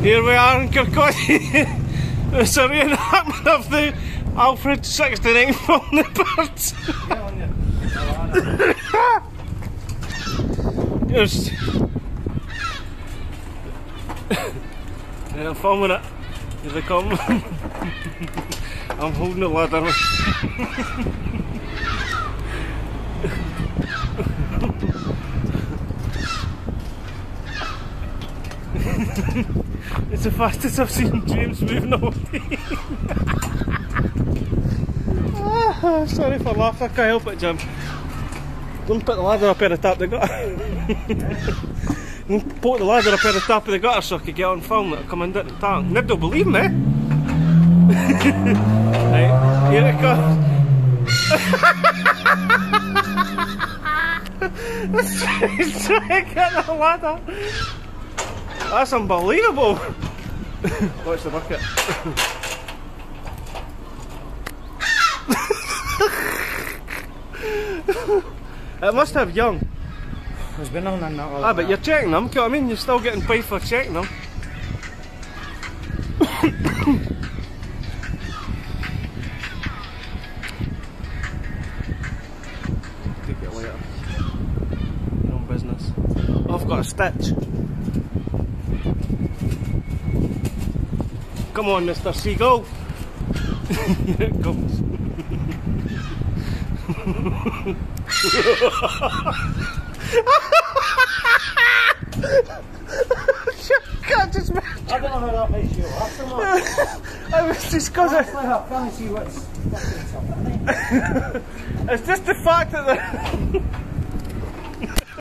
Here we are in Kirkcaldy. It's a reenactment of the Alfred 69 from the birds. Here's... yeah, I'm filming it. Here they come. I'm holding the ladder. It's the fastest I've seen James moving away. Sorry for laughing, I can't help it, Jim. Don't put the ladder up at the top of the gutter. Don't put the ladder up at the top of the gutter so I could get on film that come into the tank. Nib don't believe me. Right, here it comes. He's trying to get the ladder. That's unbelievable! Watch the bucket. It must have young. There's been none in that. Ah, but you're checking them, you know what I mean? You're still getting paid for checking them. Take it later. Your own business. Oh, I've got a stitch. Come on, Mr. Seagull. Here it comes. Just I don't know how that makes you laugh so much. I was just because I can't see what's fucking something. it's just the fact that